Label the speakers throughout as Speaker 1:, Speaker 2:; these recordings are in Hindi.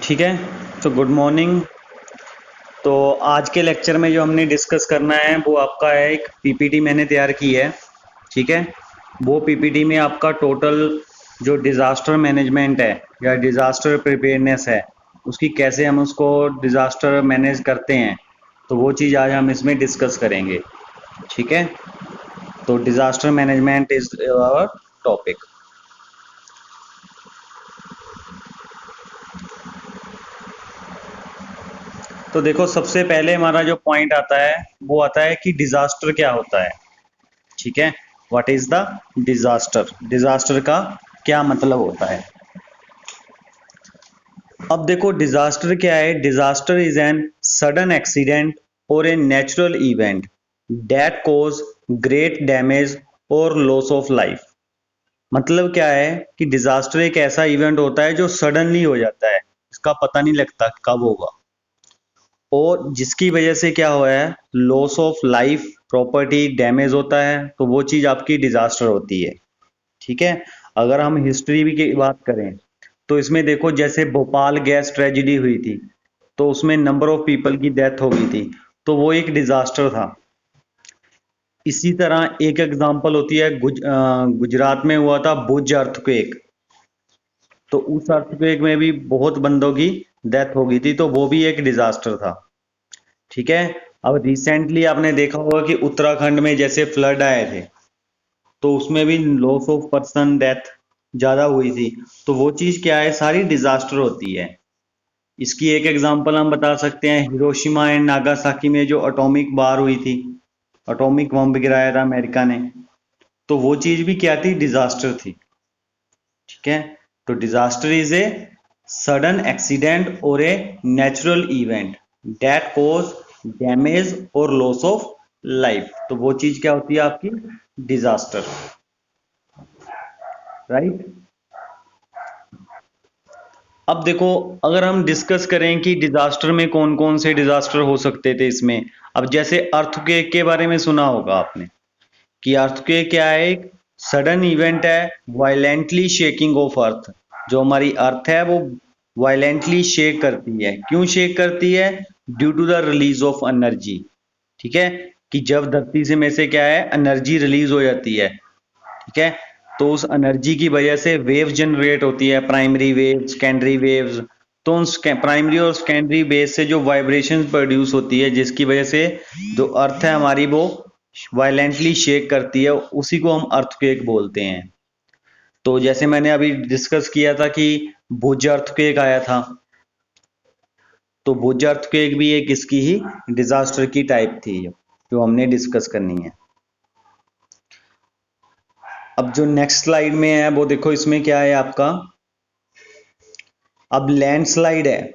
Speaker 1: ठीक है। तो गुड मॉर्निंग। तो आज के लेक्चर में जो हमने डिस्कस करना है वो आपका है, एक पीपीटी मैंने तैयार की है। ठीक है। वो पीपीटी में आपका टोटल जो डिज़ास्टर मैनेजमेंट है या डिज़ास्टर प्रिपेयरनेस है, उसकी कैसे हम उसको डिज़ास्टर मैनेज करते हैं, तो वो चीज़ आज हम इसमें डिस्कस करेंगे। ठीक है। तो disaster management is our topic. तो देखो, सबसे पहले हमारा जो पॉइंट आता है वो आता है कि डिज़ास्टर क्या होता है। ठीक है। What is the disaster, disaster का क्या मतलब होता है। अब देखो, डिजास्टर क्या है। Disaster is an sudden accident or a natural event that cause great damage or loss of life. मतलब क्या है कि डिजास्टर एक ऐसा इवेंट होता है जो सडनली हो जाता है, इसका पता नहीं लगता कब होगा, और जिसकी वजह से क्या हुआ है, loss of life, property damage होता है, तो वो चीज आपकी डिजास्टर होती है। ठीक है। अगर हम हिस्ट्री भी की बात करें तो इसमें देखो, जैसे भोपाल गैस ट्रेजिडी हुई थी, तो उसमें नंबर ऑफ पीपल की डेथ हो गई थी, तो वो एक डिजास्टर था। इसी तरह एक एग्जांपल होती है, गुजरात में हुआ था भुज अर्थक्वेक। तो उस अर्थक्वेक में भी बहुत बंदों की डेथ हो गई थी, तो वो भी एक डिजास्टर था। ठीक है। अब रिसेंटली आपने देखा होगा कि उत्तराखंड में जैसे फ्लड आए थे, तो उसमें भी लॉस ऑफ पर्सन, डेथ ज्यादा हुई थी। तो वो चीज क्या है, सारी डिजास्टर होती है। इसकी एक एग्जांपल हम बता सकते हैं, हिरोशिमा एंड नागासाकी में जो एटॉमिक वार हुई थी, एटॉमिक बम गिराया था अमेरिका ने, तो वो चीज भी क्या थी, डिजास्टर थी। ठीक है। तो disaster is a sudden accident or a natural event that cause damage or loss of life. तो वो चीज क्या होती है आपकी, डिजास्टर। राइट। अब देखो, अगर हम डिस्कस करें कि डिजास्टर में कौन कौन से डिजास्टर हो सकते थे इसमें, अब जैसे अर्थक्वेक के बारे में सुना होगा आपने कि अर्थक्वेक क्या है, एक सडन इवेंट है, वायलेंटली शेकिंग ऑफ अर्थ। जो हमारी अर्थ है वो वायलेंटली शेक करती है। क्यों शेक करती है? Due to the release of energy. ठीक है। कि जब धरती से में से क्या है, एनर्जी रिलीज हो जाती है। ठीक है। तो उस एनर्जी की वजह से वेव जनरेट होती है, प्राइमरी वेव, सेकेंडरी वेव्स। तो उन प्राइमरी और सेकेंडरी वेव से जो वाइब्रेशन प्रोड्यूस होती है, जिसकी वजह से जो अर्थ है हमारी वो वायलेंटली शेक करती है, उसी को हम अर्थक्वेक बोलते हैं। तो जैसे मैंने अभी डिस्कस किया था कि भुज अर्थक्वेक आया था, तो भुज अर्थक्वेक भी एक इसकी ही डिजास्टर की टाइप थी जो हमने डिस्कस करनी है। अब जो नेक्स्ट स्लाइड में है वो देखो, इसमें क्या है आपका, अब लैंडस्लाइड है।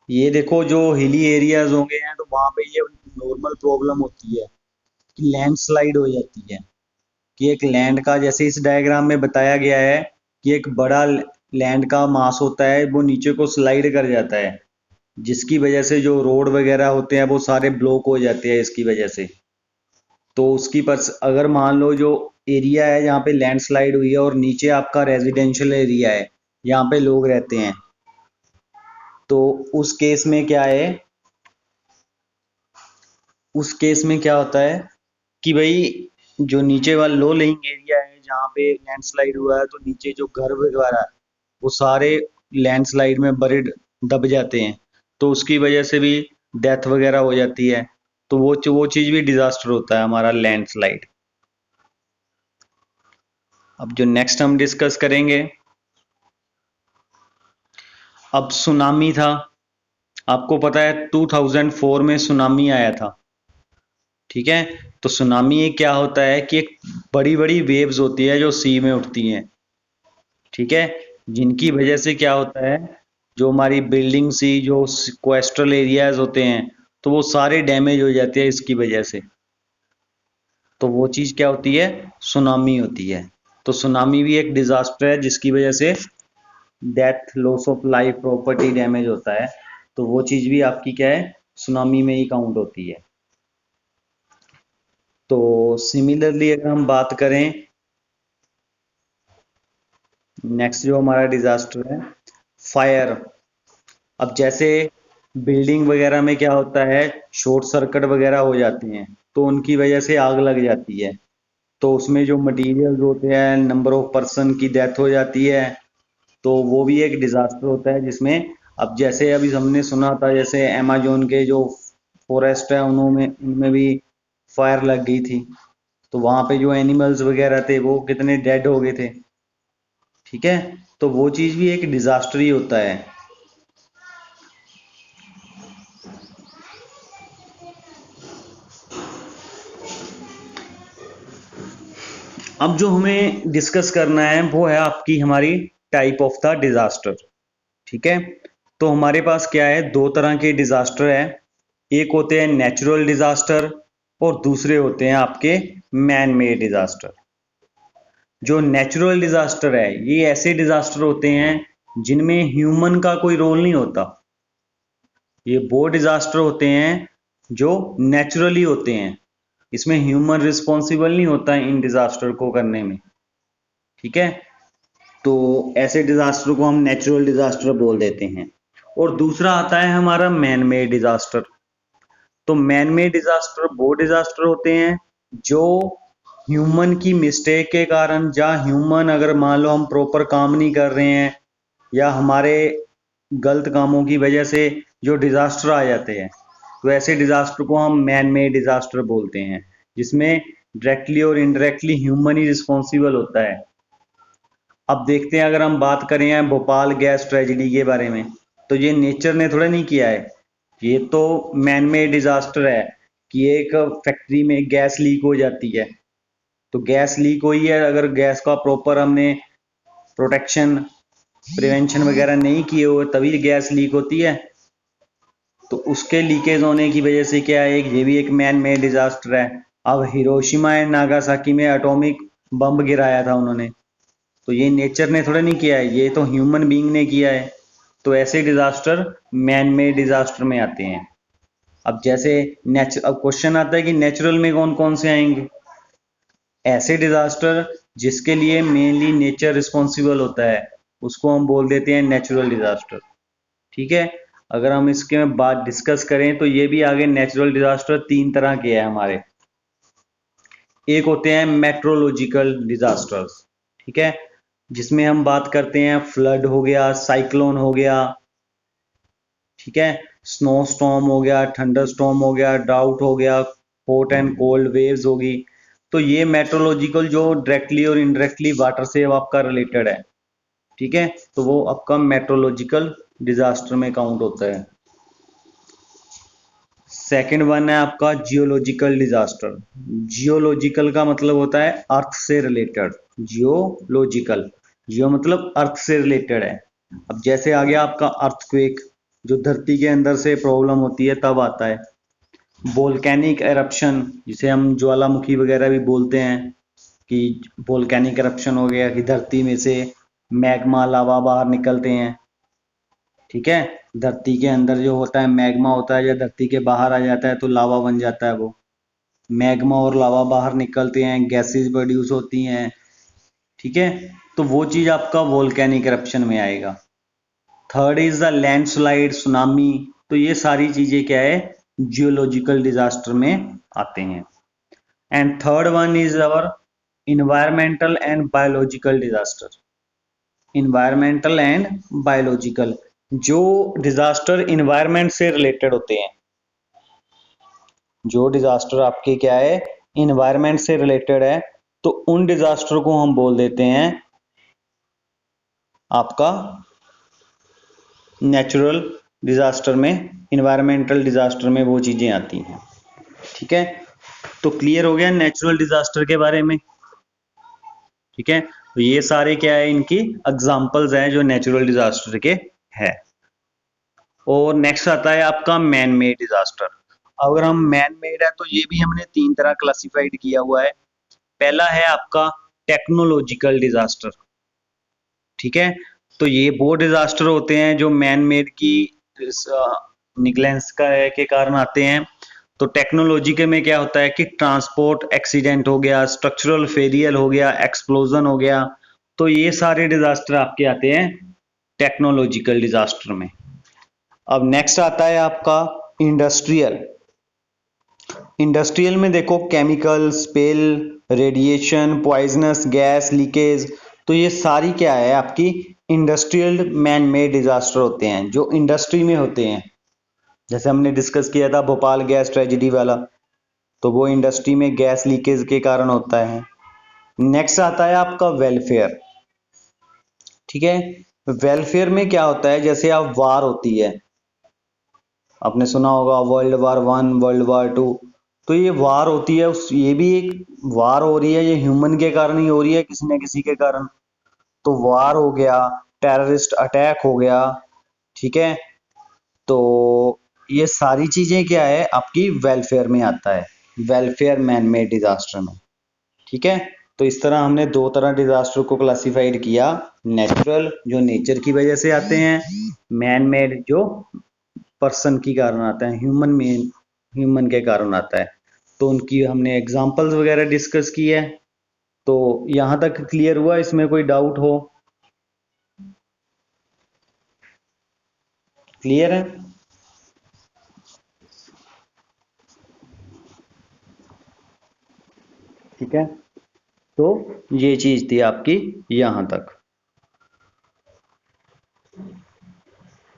Speaker 1: ये देखो, जो हिली एरियाज होंगे हैं तो वहां पे ये नॉर्मल प्रॉब्लम होती है कि लैंडस्लाइड हो जाती है। कि एक लैंड का, जैसे इस डायग्राम में बताया गया है कि एक बड़ा लैंड का मास होता है, वो नीचे को स्लाइड कर जाता है, जिसकी वजह से जो रोड वगैरह होते हैं वो सारे ब्लॉक हो जाते हैं इसकी वजह से। तो उसकी पर अगर मान लो जो एरिया है जहाँ पे लैंडस्लाइड हुई है और नीचे आपका रेजिडेंशियल एरिया है, यहाँ पे लोग रहते हैं, तो उस केस में क्या है, उस केस में क्या होता है कि भाई, जो नीचे वाला लो लेइंग एरिया है जहाँ पे लैंडस्लाइड हुआ है, तो नीचे जो घर वगैरह है वो सारे लैंडस्लाइड में बरिड, दब जाते हैं। तो उसकी वजह से भी डेथ वगैरह हो जाती है। तो वो चीज भी डिजास्टर होता है हमारा, लैंडस्लाइड। अब जो नेक्स्ट हम डिस्कस करेंगे, अब सुनामी था। आपको पता है 2004 में सुनामी आया था। ठीक है। तो सुनामी क्या होता है कि एक बड़ी बड़ी वेव्स होती है जो सी में उठती हैं। ठीक है। जिनकी वजह से क्या होता है, जो हमारी बिल्डिंग सी, जो कोस्टल एरियाज होते हैं, तो वो सारे डैमेज हो जाते हैं इसकी वजह से। तो वो चीज क्या होती है, सुनामी होती है। तो सुनामी भी एक डिजास्टर है जिसकी वजह से death, loss of life, property damage होता है। तो वो चीज भी आपकी क्या है, सुनामी में ही काउंट होती है। तो सिमिलरली अगर हम बात करें, नेक्स्ट जो हमारा डिजास्टर है, फायर। अब जैसे बिल्डिंग वगैरह में क्या होता है, शॉर्ट सर्किट वगैरह हो जाते हैं तो उनकी वजह से आग लग जाती है, तो उसमें जो मटेरियल होते हैं, नंबर ऑफ पर्सन की डेथ हो जाती है, तो वो भी एक डिजास्टर होता है जिसमें, अब जैसे अभी हमने सुना था जैसे अमेजोन के जो फॉरेस्ट है उनमें उनमें भी फायर लग गई थी, तो वहां पे जो एनिमल्स वगैरह थे वो कितने डेड हो गए थे। ठीक है, तो वो चीज भी एक डिजास्टर ही होता है। अब जो हमें डिस्कस करना है वो है आपकी हमारी टाइप ऑफ द डिजास्टर। ठीक है, तो हमारे पास क्या है, दो तरह के डिजास्टर है। एक होते हैं नेचुरल डिजास्टर और दूसरे होते हैं आपके मैन मेड डिजास्टर। जो नेचुरल डिजास्टर है ये ऐसे डिजास्टर होते हैं जिनमें ह्यूमन का कोई रोल नहीं होता। ये वो डिजास्टर होते हैं जो नेचुरली होते हैं, इसमें ह्यूमन रिस्पॉन्सिबल नहीं होता है इन डिजास्टर को करने में। ठीक है, तो ऐसे डिजास्टर को हम नेचुरल डिजास्टर बोल देते हैं। और दूसरा आता है हमारा मैन मेड डिजास्टर। तो मैन मेड डिजास्टर वो डिजास्टर होते हैं जो ह्यूमन की मिस्टेक के कारण, या ह्यूमन अगर मान लो हम प्रॉपर काम नहीं कर रहे हैं या हमारे गलत कामों की वजह से जो डिजास्टर आ जाते हैं, तो ऐसे डिजास्टर को हम मैन मेड डिजास्टर बोलते हैं, जिसमें डायरेक्टली और इनडायरेक्टली ह्यूमन ही रिस्पॉन्सिबल होता है। अब देखते हैं, अगर हम बात करें भोपाल गैस ट्रेजेडी के बारे में, तो ये नेचर ने थोड़ा नहीं किया है, ये तो मैन मेड डिजास्टर है कि एक फैक्ट्री में गैस लीक हो जाती है। तो गैस लीक हुई है, अगर गैस का प्रॉपर हमने प्रोटेक्शन प्रिवेंशन वगैरह नहीं किए हुए तभी गैस लीक होती है, तो उसके लीकेज होने की वजह से क्या है, ये भी एक मैन मेड डिजास्टर है। अब हिरोशिमा एंड नागासाकी में एटॉमिक बम गिराया था उन्होंने, तो ये नेचर ने थोड़ा नहीं किया है, ये तो ह्यूमन बीइंग ने किया है। तो ऐसे डिजास्टर मैन मेड डिजास्टर में आते हैं। अब जैसे अब क्वेश्चन आता है कि नेचुरल में कौन कौन से आएंगे। ऐसे डिजास्टर जिसके लिए मेनली नेचर रिस्पॉन्सिबल होता है उसको हम बोल देते हैं नेचुरल डिजास्टर। ठीक है, अगर हम इसके में बात डिस्कस करें तो ये भी आगे नेचुरल डिजास्टर तीन तरह के हैं हमारे। एक होते हैं मेट्रोलॉजिकल डिजास्टर्स। ठीक है, जिसमें हम बात करते हैं फ्लड हो गया, साइक्लोन हो गया, ठीक है, स्नो स्टॉर्म हो गया, थंडर स्टॉर्म हो गया, ड्राउट हो गया, हॉट एंड कोल्ड वेव्स होगी। तो ये मेट्रोलॉजिकल जो डायरेक्टली और इनडायरेक्टली वाटर से आपका रिलेटेड है। ठीक है, तो वो आपका मेट्रोलॉजिकल डिजास्टर में काउंट होता है। सेकंड वन है आपका जियोलॉजिकल डिजास्टर। जियोलॉजिकल का मतलब होता है अर्थ से रिलेटेड। जियोलॉजिकल, जियो मतलब अर्थ से रिलेटेड है। अब जैसे आ गया आपका अर्थक्वेक, जो धरती के अंदर से प्रॉब्लम होती है तब आता है। वोल्केनिक एरप्शन, जिसे हम ज्वालामुखी वगैरह भी बोलते हैं, कि वोल्केनिक एरप्शन हो गया कि धरती में से मैग्मा लावा बाहर निकलते हैं। ठीक है, धरती के अंदर जो होता है मैग्मा होता है, या धरती के बाहर आ जाता है तो लावा बन जाता है। वो मैग्मा और लावा बाहर निकलते हैं, गैसेस प्रोड्यूस होती हैं। ठीक है, तो वो चीज आपका वोल्केनिक एरप्शन में आएगा। Third is the landslide, tsunami. तो ये सारी चीजें क्या है, जियोलॉजिकल डिजास्टर में आते हैं। And third one is our environmental and biological disaster. Environmental and biological, जो डिजास्टर इन्वायरमेंट से रिलेटेड होते हैं, जो डिजास्टर आपके क्या है, इन्वायरमेंट से रिलेटेड है, तो उन डिजास्टर को हम बोल देते हैं आपका नेचुरल डिजास्टर में। इन्वायरमेंटल डिजास्टर में वो चीजें आती हैं। ठीक है, तो क्लियर हो गया नेचुरल डिजास्टर के बारे में। ठीक है, तो ये सारे क्या है, इनकी एग्जांपल्स हैं जो नेचुरल डिजास्टर के है। और नेक्स्ट आता है आपका मैन मेड डिजास्टर। अगर हम मैन मेड है तो ये भी हमने तीन तरह क्लासिफाइड किया हुआ है। पहला है आपका टेक्नोलॉजिकल डिजास्टर। ठीक है, तो ये वो डिजास्टर होते हैं जो मैन मेड की निगलेंस का के कारण आते हैं। तो टेक्नोलॉजी के में क्या होता है कि ट्रांसपोर्ट एक्सीडेंट हो गया, स्ट्रक्चरल फेलियर हो गया, एक्सप्लोजन हो गया, तो ये सारे डिजास्टर आपके आते हैं टेक्नोलॉजिकल डिजास्टर में। अब नेक्स्ट आता है आपका इंडस्ट्रियल। इंडस्ट्रियल में देखो chemical spill, radiation, poisonous gas leakage, तो ये सारी क्या है आपकी इंडस्ट्रियल मैन मेड डिजास्टर होते हैं जो इंडस्ट्री में होते हैं। जैसे हमने डिस्कस किया था भोपाल गैस ट्रेजेडी वाला, तो वो इंडस्ट्री में गैस लीकेज के कारण होता है। नेक्स्ट आता है आपका वेलफेयर। ठीक है, वेलफेयर में क्या होता है, जैसे आप वार होती है, आपने सुना होगा वर्ल्ड वार 1 वर्ल्ड वार 2, तो ये वार होती है उस ये भी एक वार हो रही है, ये ह्यूमन के कारण ही हो रही है किसी न किसी के कारण। तो वार हो गया, टेररिस्ट अटैक हो गया, ठीक है, तो ये सारी चीजें क्या है आपकी वेलफेयर में आता है, वेलफेयर मैन मेड डिजास्टर में। ठीक है, तो इस तरह हमने दो तरह डिजास्टर को क्लासिफाइड किया, नेचुरल जो नेचर की वजह से आते हैं, मैन मेड जो पर्सन की कारण आता है, ह्यूमन के कारण आता है। तो उनकी हमने एग्जांपल्स वगैरह डिस्कस की है। तो यहां तक क्लियर हुआ, इसमें कोई डाउट हो? क्लियर है? ठीक है, तो ये चीज थी आपकी यहां तक।